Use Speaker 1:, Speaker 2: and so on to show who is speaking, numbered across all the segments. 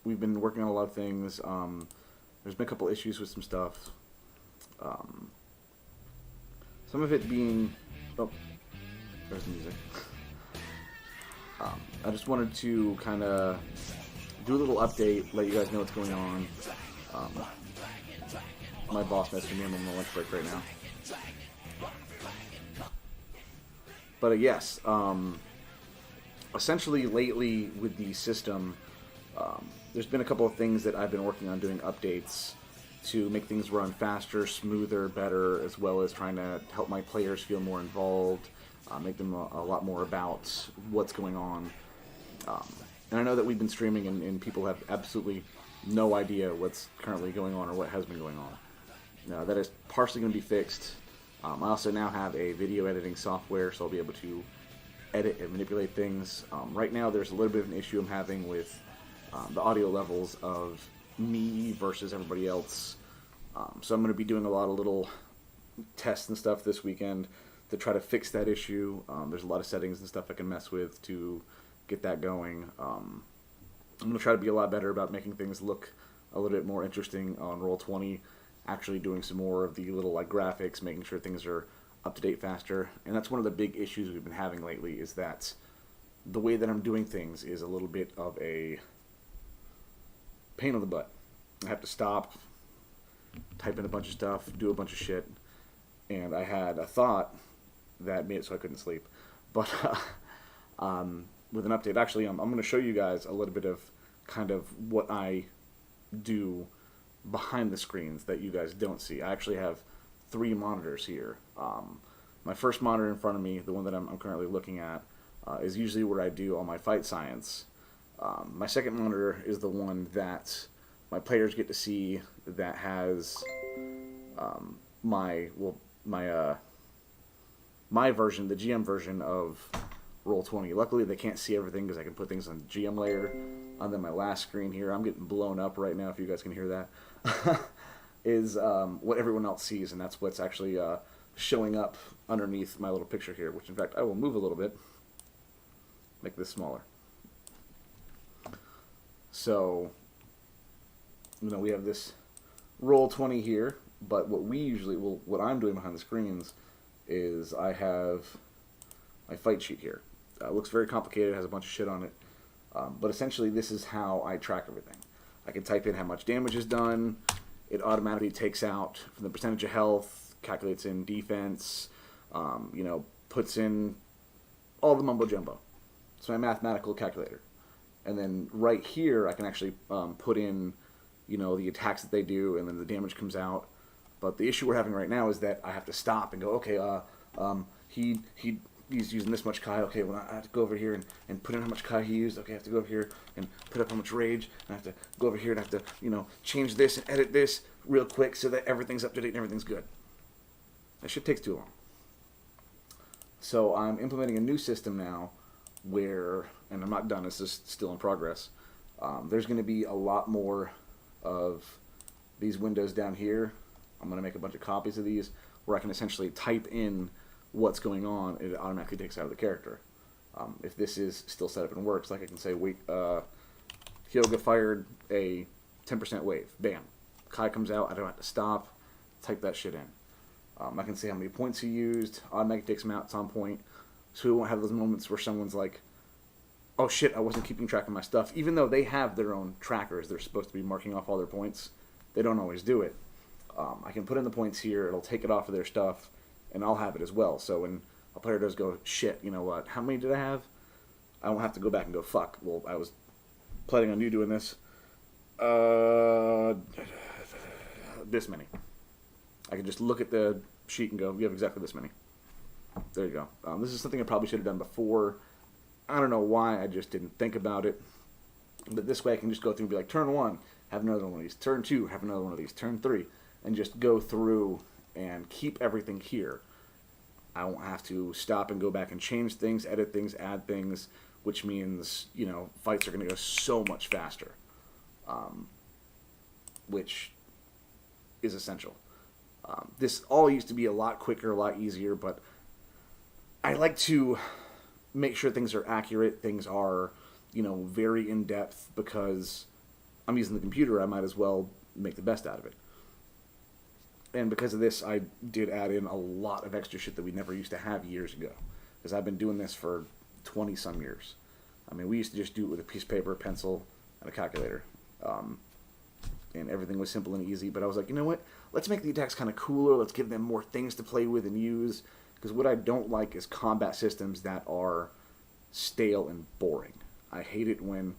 Speaker 1: we've been working on a lot of things. There's been a couple issues with some stuff. Um, some of it being, oh, there's the music. I just wanted to kind of do a little update, let you guys know what's going on. Um, my boss messaged me. I'm on the lunch break right now. But yes, essentially lately with the system, there's been a couple of things that I've been working on doing updates to make things run faster, smoother, better, as well as trying to help my players feel more involved, make them a lot more about what's going on. And I know that we've been streaming and people have absolutely no idea what's currently going on or what has been going on. Now, that is partially going to be fixed. I also now have a video editing software, so I'll be able to edit and manipulate things. Right now, there's a little bit of an issue I'm having with the audio levels of me versus everybody else. So I'm going to be doing a lot of little tests and stuff this weekend to try to fix that issue. There's a lot of settings and stuff I can mess with to get that going. I'm going to try to be a lot better about making things look a little bit more interesting on Roll20, actually doing some more of the little like graphics, making sure things are up to date faster. And that's one of the big issues we've been having lately, is that the way that I'm doing things is a little bit of a pain in the butt. I have to stop, type in a bunch of stuff, do a bunch of shit, and I had a thought that made it so I couldn't sleep. But with an update, actually, I'm going to show you guys a little bit of kind of what I do behind the screens that you guys don't see. I actually have 3 monitors here. My first monitor in front of me, the one that I'm currently looking at, is usually where I do all my fight science. My second monitor is the one that my players get to see, that has my version, the GM version of Roll20. Luckily, they can't see everything because I can put things on the GM layer. And then my last screen here, I'm getting blown up right now if you guys can hear that, is what everyone else sees, and that's what's actually showing up underneath my little picture here, which in fact I will move a little bit, make this smaller. So, we have this Roll20 here, but what I'm doing behind the screens is I have my fight sheet here. It looks very complicated, has a bunch of shit on it, but essentially this is how I track everything. I can type in how much damage is done, it automatically takes out from the percentage of health, calculates in defense, puts in all the mumbo jumbo. It's my mathematical calculator. And then right here, I can actually put in, the attacks that they do, and then the damage comes out. But the issue we're having right now is that I have to stop and go, okay, he's using this much Kai. Okay, well, I have to go over here and put in how much Kai he used. Okay, I have to go over here and put up how much rage. And I have to go over here and I have to, change this and edit this real quick so that everything's up to date and everything's good. That shit takes too long. So I'm implementing a new system now where, and I'm not done, this is still in progress, there's going to be a lot more of these windows down here. I'm going to make a bunch of copies of these where I can essentially type in what's going on, and it automatically takes out of the character. If this is still set up and works, like I can say, wait, Hyoga fired a 10% wave. Bam. Kai comes out, I don't have to stop, type that shit in. I can say how many points he used, automatically takes them out, it's on point, so we won't have those moments where someone's like, oh shit, I wasn't keeping track of my stuff. Even though they have their own trackers, they're supposed to be marking off all their points, they don't always do it. I can put in the points here, it'll take it off of their stuff, and I'll have it as well. So when a player does go, shit, you know what, how many did I have? I won't have to go back and go, fuck, well, I was planning on you doing this. This many. I can just look at the sheet and go, you have exactly this many. There you go. This is something I probably should have done before. I don't know why, I just didn't think about it. But this way I can just go through and be like, turn 1, have another one of these. Turn 2, have another one of these. Turn 3, and just go through and keep everything here. I won't have to stop and go back and change things, edit things, add things, which means, fights are going to go so much faster, which is essential. This all used to be a lot quicker, a lot easier, but I like to make sure things are accurate, things are, very in-depth, because I'm using the computer, I might as well make the best out of it. And because of this, I did add in a lot of extra shit that we never used to have years ago. Because I've been doing this for 20-some years. I mean, we used to just do it with a piece of paper, a pencil, and a calculator. And everything was simple and easy. But I was like, you know what? Let's make the attacks kind of cooler. Let's give them more things to play with and use. Because what I don't like is combat systems that are stale and boring. I hate it when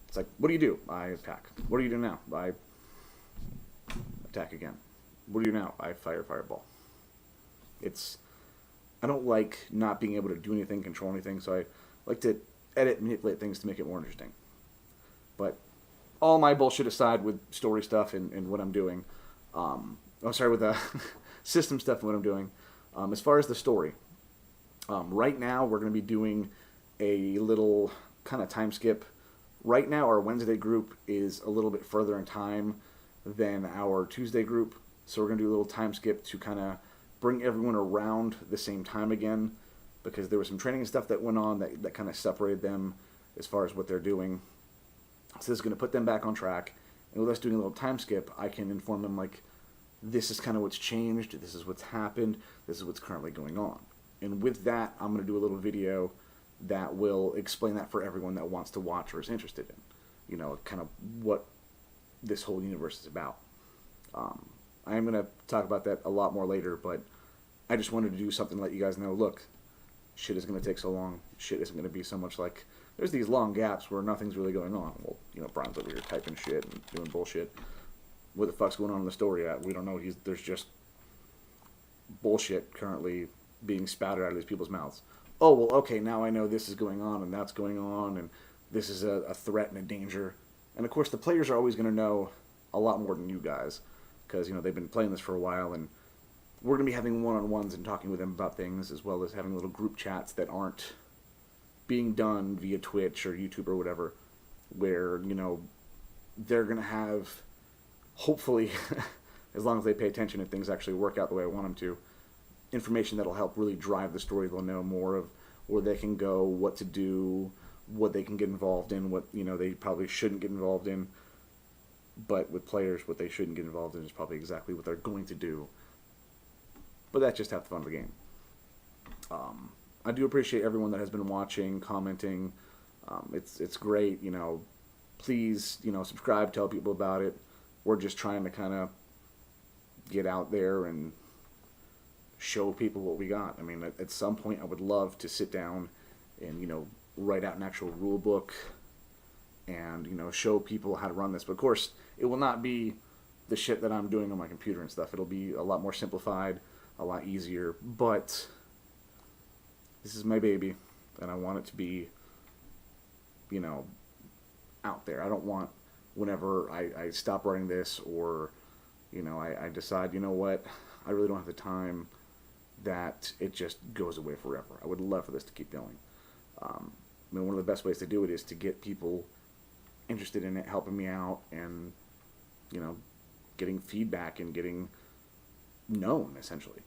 Speaker 1: it's like, what do you do? I attack. What do you do now? I attack again. What do you do now? I fire fireball. I don't like not being able to do anything, control anything, so I like to edit, manipulate things to make it more interesting. But all my bullshit aside with story stuff and what I'm doing, with system stuff and what I'm doing, as far as the story, right now we're going to be doing a little kind of time skip. Right now our Wednesday group is a little bit further in time than our Tuesday group. So we're going to do a little time skip to kind of bring everyone around the same time again, because there was some training and stuff that went on that kind of separated them as far as what they're doing. So this is going to put them back on track. And with us doing a little time skip, I can inform them, like, this is kind of what's changed, this is what's happened, this is what's currently going on. And with that, I'm going to do a little video that will explain that for everyone that wants to watch or is interested in, you know, kind of what this whole universe is about. I am going to talk about that a lot more later, but I just wanted to do something to let you guys know, look, shit is going to take so long. Shit isn't going to be so much like, there's these long gaps where nothing's really going on. Well, you know, Brian's over here typing shit and doing bullshit. What the fuck's going on in the story at? We don't know. There's just bullshit currently being spouted out of these people's mouths. Oh, well, okay, now I know this is going on and that's going on and this is a threat and a danger. And, of course, the players are always going to know a lot more than you guys, because, you know, they've been playing this for a while, and we're going to be having one-on-ones and talking with them about things, as well as having little group chats that aren't being done via Twitch or YouTube or whatever, where, you know, they're going to have, hopefully, as long as they pay attention and things actually work out the way I want them to, information that'll help really drive the story. They'll know more of where they can go, what to do, what they can get involved in, what, you know, they probably shouldn't get involved in. But with players, what they shouldn't get involved in is probably exactly what they're going to do. But that's just half the fun of the game. I do appreciate everyone that has been watching, commenting. It's great, you know. Please, you know, subscribe, tell people about it. We're just trying to kind of get out there and show people what we got. I mean, at some point I would love to sit down and, you know, write out an actual rule book and, you know, show people how to run this. But of course, it will not be the shit that I'm doing on my computer and stuff. It'll be a lot more simplified, a lot easier. But this is my baby, and I want it to be, you know, out there. I don't want, whenever I stop writing this, or, you know, I decide, you know what, I really don't have the time, that it just goes away forever. I would love for this to keep going. I mean, one of the best ways to do it is to get people interested in it, helping me out, and, you know, getting feedback and getting known, essentially.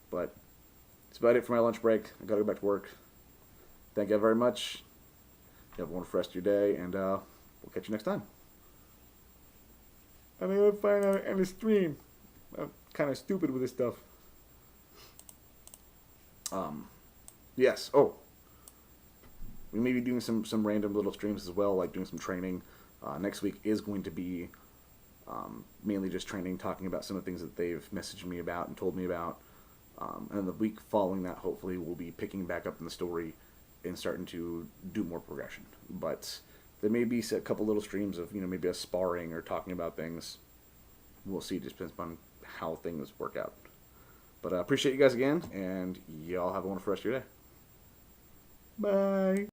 Speaker 1: But that's about it for my lunch break. I gotta go back to work. Thank you very much. You have a wonderful rest of your day, and we'll catch you next time. I'm gonna find out in the stream. I'm kind of stupid with this stuff. Yes. Oh, we may be doing some random little streams as well, like doing some training. Next week is going to be mainly just training, talking about some of the things that they've messaged me about and told me about. And then the week following that, hopefully, we'll be picking back up in the story and starting to do more progression. But there may be a couple little streams of, you know, maybe a sparring or talking about things. We'll see. It just depends on how things work out. But I appreciate you guys again, and y'all have a wonderful rest of your day. Bye.